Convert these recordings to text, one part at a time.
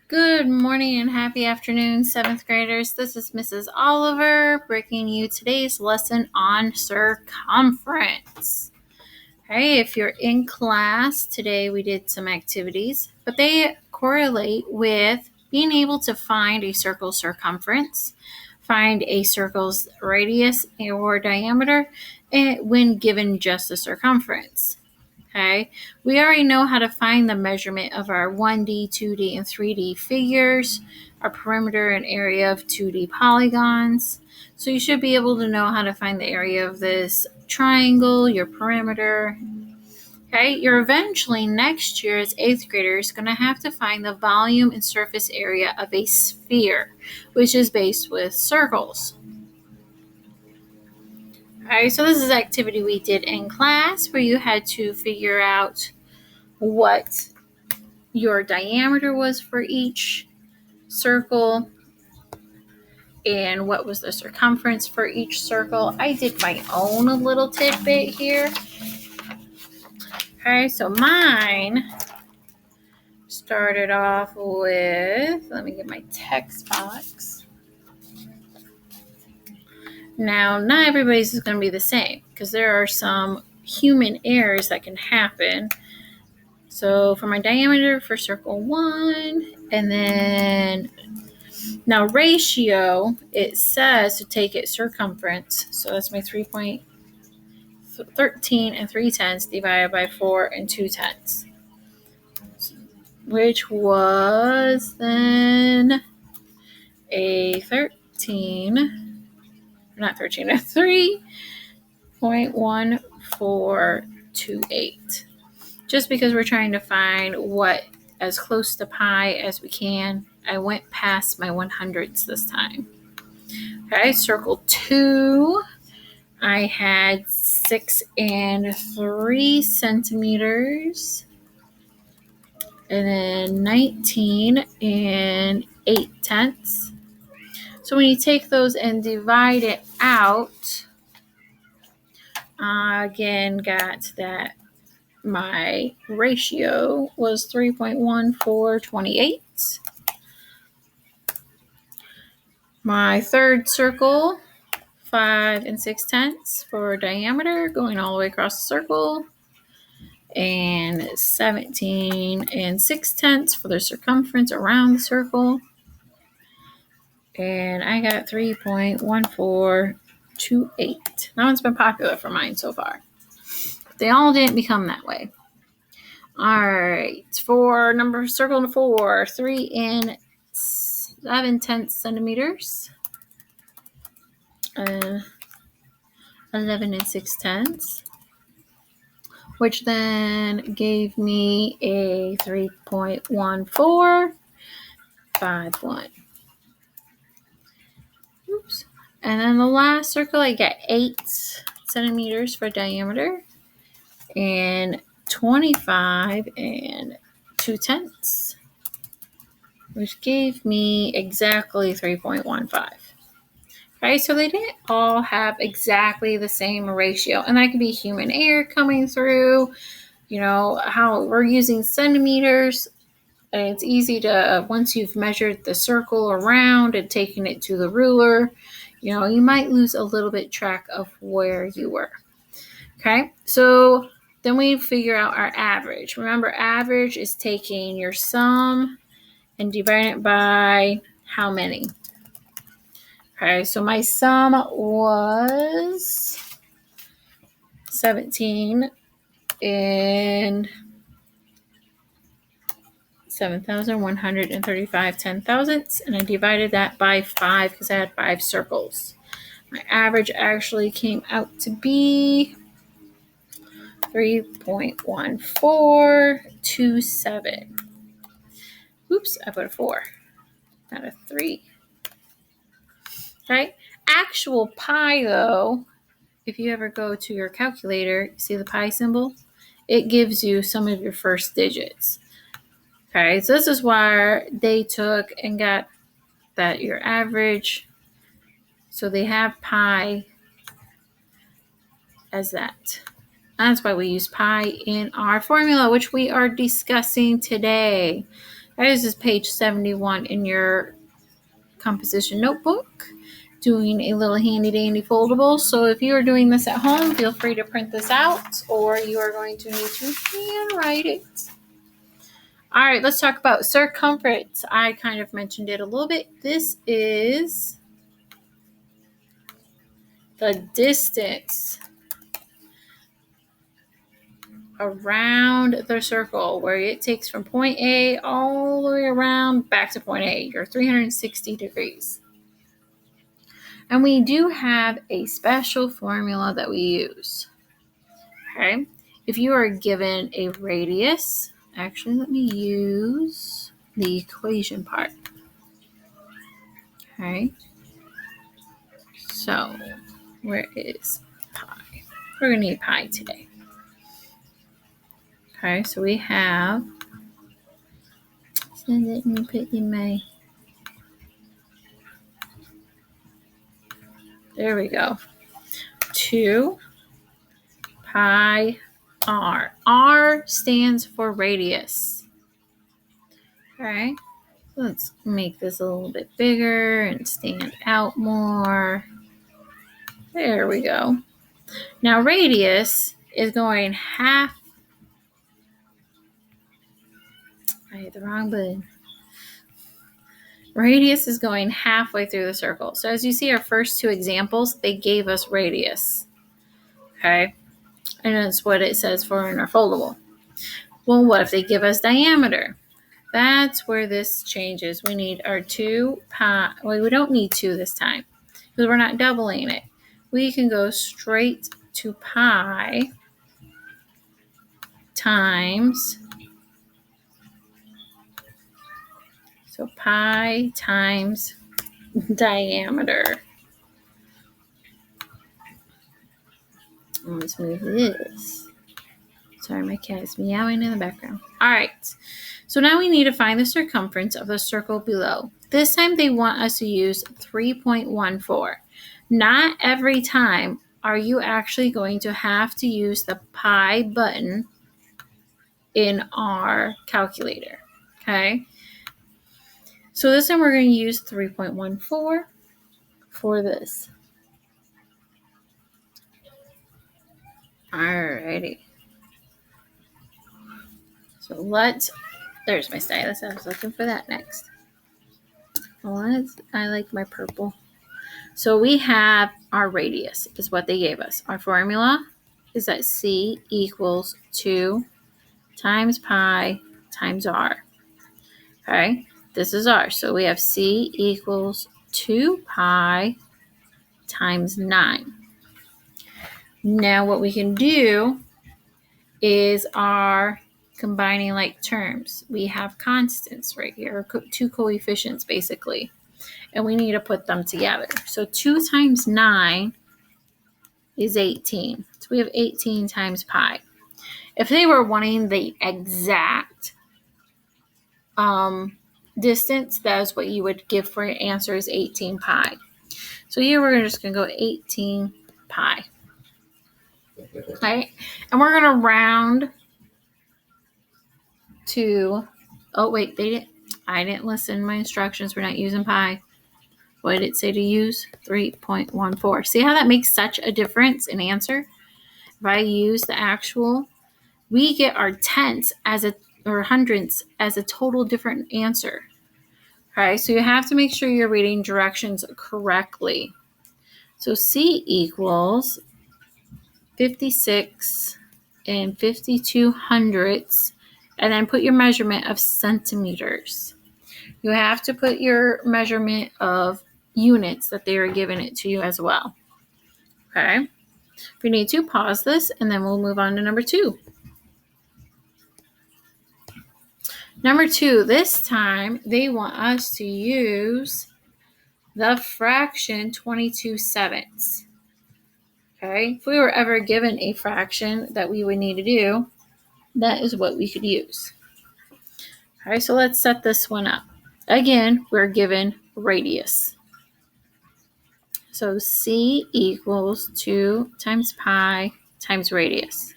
Good morning and happy afternoon, 7th graders. This is Mrs. Oliver bringing you today's lesson on circumference. Okay, if you're in class, today we did some activities, but they correlate with being able to find a circle's circumference, find a circle's radius or diameter, when given just the circumference. Okay, we already know how to find the measurement of our 1D, 2D, and 3D figures, our perimeter and area of 2D polygons. So you should be able to know how to find the area of this triangle, your perimeter. Okay, you're eventually next year as 8th graders going to have to find the volume and surface area of a sphere, which is based with circles. Alright, so this is an activity we did in class where you had to figure out what your diameter was for each circle and what was the circumference for each circle. I did my own little tidbit here. Okay, so mine started off with, let me get my text box. Now, not everybody's is going to be the same because there are some human errors that can happen. So for my diameter for circle 1, and then now ratio, it says to take its circumference. So that's my 3.13 and 3/10 divided by 4 and 2/10, which was then a 3.1428. Just because we're trying to find what as close to pi as we can, I went past my 100ths this time. Okay, circle 2, I had 6 and 3 centimeters, and then 19 and 8/10. So when you take those and divide it out, again got that my ratio was 3.1428. My third circle, 5 and 6/10 for diameter going all the way across the circle, and 17 and 6/10 for the circumference around the circle. And I got 3.1428. That one's been popular for mine so far. They all didn't become that way. All right, for circle 4, 3 and 7/10 centimeters, 11 and 6/10, which then gave me a 3.1451. Oops. And then the last circle, I got 8 centimeters for diameter and 25 and 2/10, which gave me exactly 3.15. Okay, so they didn't all have exactly the same ratio, and that could be human error coming through. You know, how we're using centimeters, and it's easy to, once you've measured the circle around and taken it to the ruler, you might lose a little bit track of where you were. Okay, so then we figure out our average. Remember, average is taking your sum and dividing it by how many? Okay, so my sum was 17 and 7,135 10,000ths, and I divided that by 5 because I had 5 circles. My average actually came out to be 3.1427. Oops, I put a 4, not a 3. Right? Actual pi, though, if you ever go to your calculator, see the pi symbol? It gives you some of your first digits. Okay, so this is why they took and got that your average. So they have pi as that. That's why we use pi in our formula, which we are discussing today. This is page 71 in your composition notebook, doing a little handy dandy foldable. So if you are doing this at home, feel free to print this out, or you are going to need to handwrite it. All right, let's talk about circumference. I kind of mentioned it a little bit. This is the distance around the circle, where it takes from point A all the way around back to point A, your 360 degrees. And we do have a special formula that we use. Okay, if you are given a radius, actually let me use the equation part. Okay, so where is pi? We're going to need pi today. Okay, so we have, so let me put in my, there we go, 2 pi r. R stands for radius. Okay, let's make this a little bit bigger and stand out more. There we go. Now radius is going half, I hit the wrong button. Radius is going halfway through the circle. So as you see, our first 2 examples, they gave us radius. Okay, and that's what it says for in our foldable. Well, what if they give us diameter? That's where this changes. We need our 2 pi. Well, we don't need 2 this time because we're not doubling it. We can go straight to pi times, so pi times diameter. Let's move this. Sorry, my cat is meowing in the background. All right, so now we need to find the circumference of the circle below. This time they want us to use 3.14. Not every time are you actually going to have to use the pi button in our calculator, okay? So this time we're going to use 3.14 for this. Alrighty. So there's my stylus. I was looking for that next. I like my purple. So we have our radius is what they gave us. Our formula is that C equals 2 times pi times r. Okay, this is r. So we have C equals 2 pi times 9. Now what we can do is our combining like terms. We have constants right here, 2 coefficients basically, and we need to put them together. So 2 times 9 is 18. So we have 18 times pi. If they were wanting the exact distance, that's what you would give for your answer is 18 pi. So here we're just going to go 18 pi. Okay, and we're going to round to, oh wait, I didn't listen to my instructions. We're not using pi. What did it say to use? 3.14. See how that makes such a difference in answer? If I use the actual, we get our tenths or hundredths as a total different answer. Okay, so you have to make sure you're reading directions correctly. So C equals 56 and 52 hundredths, and then put your measurement of centimeters. You have to put your measurement of units that they are giving it to you as well. Okay, if you need to, pause this, and then we'll move on to number 2. Number 2, this time they want us to use the fraction 22 sevenths. Okay, if we were ever given a fraction that we would need to do, that is what we could use. All right, so let's set this one up. Again, we're given radius. So C equals 2 times pi times radius.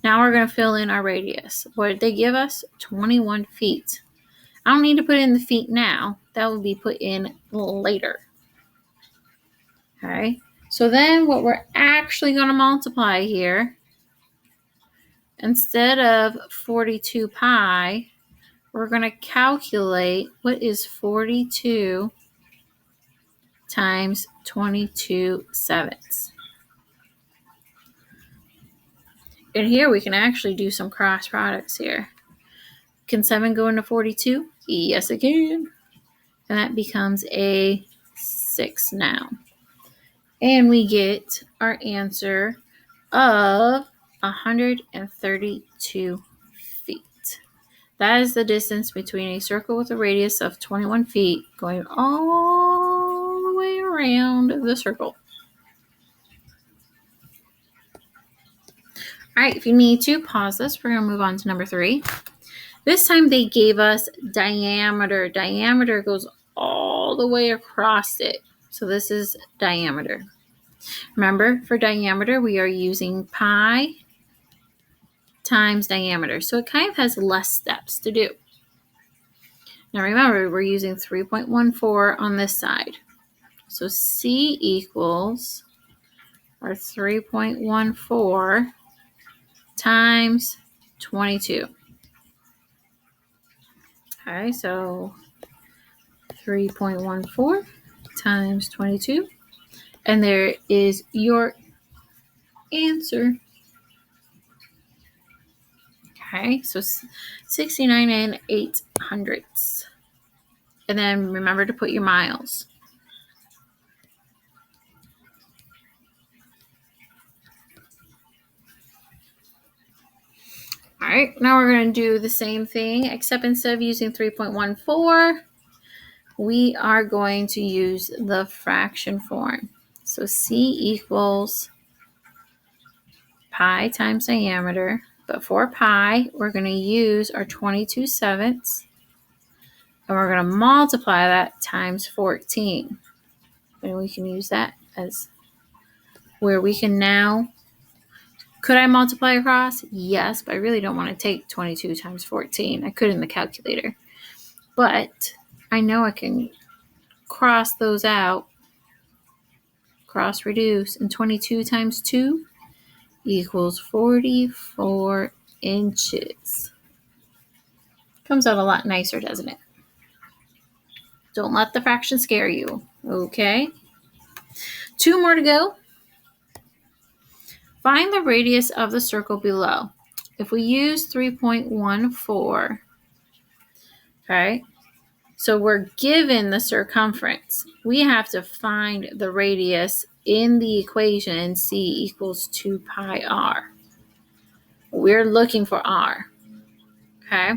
Now we're going to fill in our radius. What did they give us? 21 feet. I don't need to put in the feet now. That will be put in later. Okay, so then what we're actually going to multiply here, instead of 42 pi, we're going to calculate what is 42 times 22/7. And here we can actually do some cross products here. Can 7 go into 42? Yes, it can. And that becomes a 6 now. And we get our answer of 132 feet. That is the distance between a circle with a radius of 21 feet going all the way around the circle. All right, if you need to, pause this. We're going to move on to number 3. This time they gave us diameter. Diameter goes all the way across it. So this is diameter. Remember, for diameter, we are using pi times diameter. So it kind of has less steps to do. Now remember, we're using 3.14 on this side. So C equals our 3.14 times 22. Okay, so 3.14 times 22. And there is your answer. Okay, so 69 8/100. And then remember to put your miles. All right, now we're going to do the same thing, except instead of using 3.14, we are going to use the fraction form. So C equals pi times diameter. But for pi, we're going to use our 22/7. And we're going to multiply that times 14. And we can use that as where we can now. Could I multiply across? Yes, but I really don't want to take 22 times 14. I could in the calculator. But I know I can cross those out, cross reduce, and 22 times 2 equals 44 inches. Comes out a lot nicer, doesn't it? Don't let the fraction scare you, okay? 2 more to go. Find the radius of the circle below. If we use 3.14, okay, so we're given the circumference. We have to find the radius in the equation and C equals 2 pi r. We're looking for r, okay?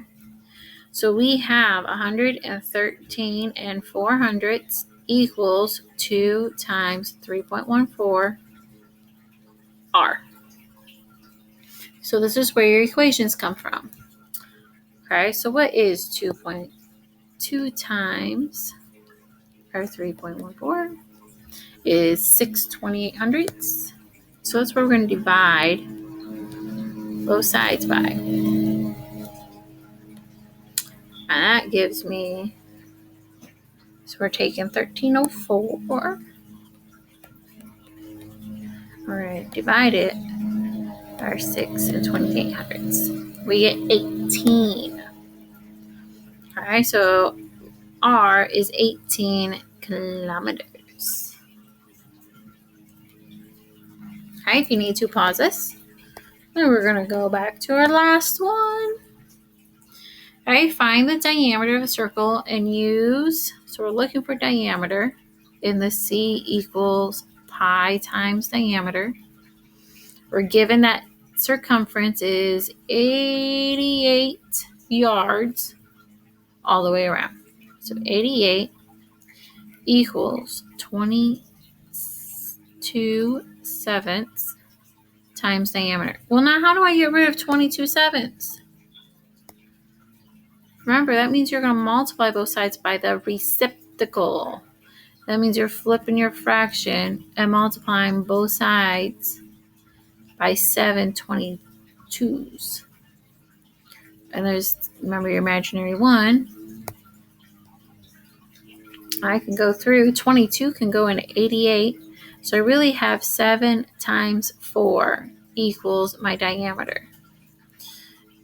So we have 113 400 equals 2 times 3.14 r. So this is where your equations come from. Okay, so what is 2.2 times our 3.14 is 6/2800. So that's what we're going to divide both sides by. And that gives me, so we're taking 1304. We're going to divide it by 6/2800. We get 18. All right, so R is 18 kilometers. Okay, if you need to, pause this. And we're going to go back to our last one. Okay, find the diameter of a circle and use, so we're looking for diameter in the C equals pi times diameter. We're given that circumference is 88 yards all the way around. So 88 equals 22/7 times diameter. Well, now how do I get rid of 22/7? Remember, that means you're going to multiply both sides by the reciprocal. That means you're flipping your fraction and multiplying both sides by 7/22s. And there's, remember your imaginary 1. I can go through. 22 can go into 88. So I really have 7 times 4 equals my diameter,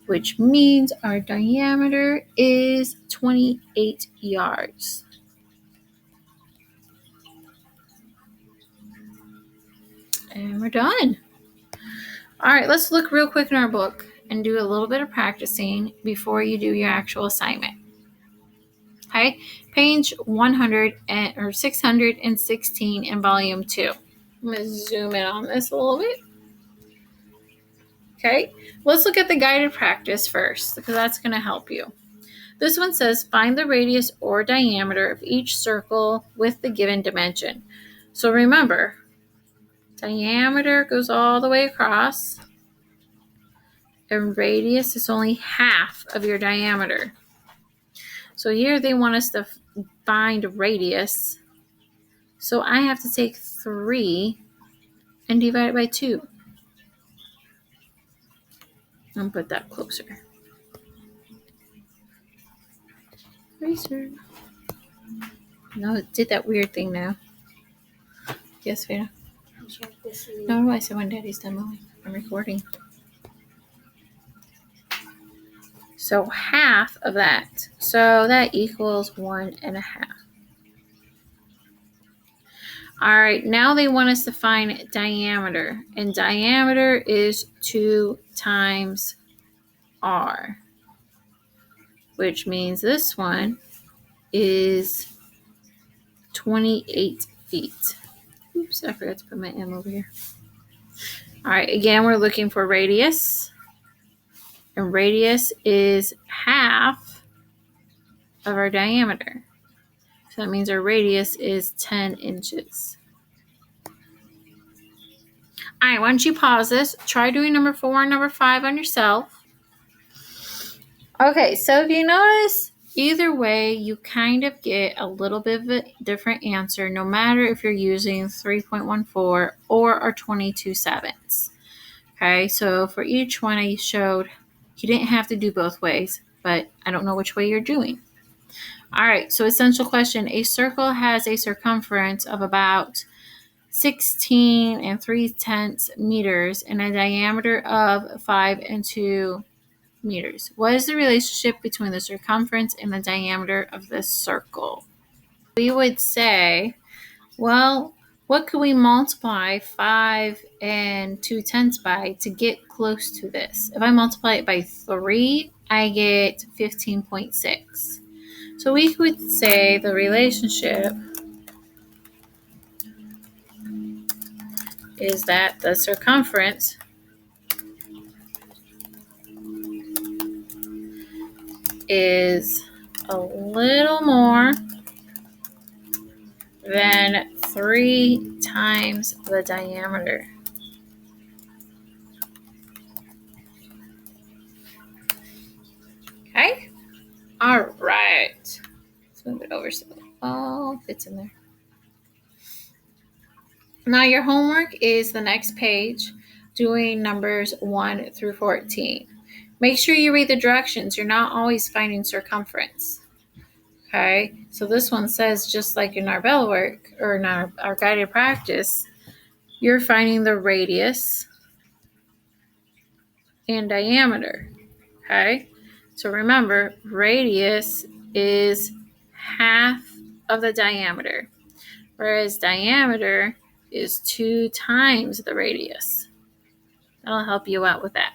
which means our diameter is 28 yards. And we're done. All right, let's look real quick in our book and do a little bit of practicing before you do your actual assignment. Okay, page 616 in volume 2. I'm going to zoom in on this a little bit. Okay, let's look at the guided practice first because that's going to help you. This one says, find the radius or diameter of each circle with the given dimension. So remember, diameter goes all the way across, and radius is only half of your diameter. So here they want us to find radius. So I have to take 3 and divide it by 2. I'll put that closer. Eraser. No, it did that weird thing now. Yes, Veda? No, I said when Daddy's done mowing. I'm recording. So half of that. So that equals 1.5. All right, now they want us to find diameter. And diameter is 2 times r, which means this one is 28 feet. Oops, I forgot to put my M over here. All right, again, we're looking for radius. And radius is half of our diameter. So that means our radius is 10 inches. All right, why don't you pause this? Try doing number 4 and number 5 on yourself. Okay, so if you notice, either way, you kind of get a little bit of a different answer, no matter if you're using 3.14 or our 22/7. Okay, so for each one I showed, you didn't have to do both ways, but I don't know which way you're doing. All right, so essential question. A circle has a circumference of about 16 3/10 meters and a diameter of 5 2 meters. What is the relationship between the circumference and the diameter of this circle? We would say, well, what could we multiply 5 2/10 by to get close to this? If I multiply it by 3, I get 15.6. So we could say the relationship is that the circumference is a little more than 3 times the diameter. Okay? All right. Let's move it over so it all fits in there. Now your homework is the next page, doing numbers 1 through 14. Make sure you read the directions. You're not always finding circumference. Okay, so this one says, just like in our bell work or in our guided practice, you're finding the radius and diameter. Okay, so remember, radius is half of the diameter, whereas diameter is 2 times the radius. That'll help you out with that.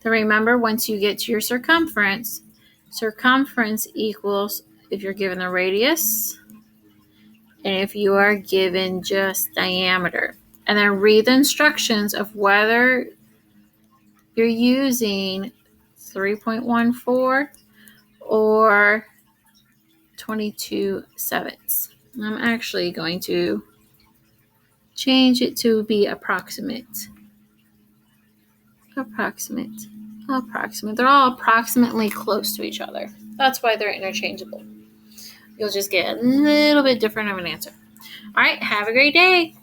Then remember, once you get to your circumference equals if you're given the radius and if you are given just diameter. And then read the instructions of whether you're using 3.14 or 22/7. I'm actually going to change it to be approximate. They're all approximately close to each other. That's why they're interchangeable. You'll just get a little bit different of an answer. All right, have a great day.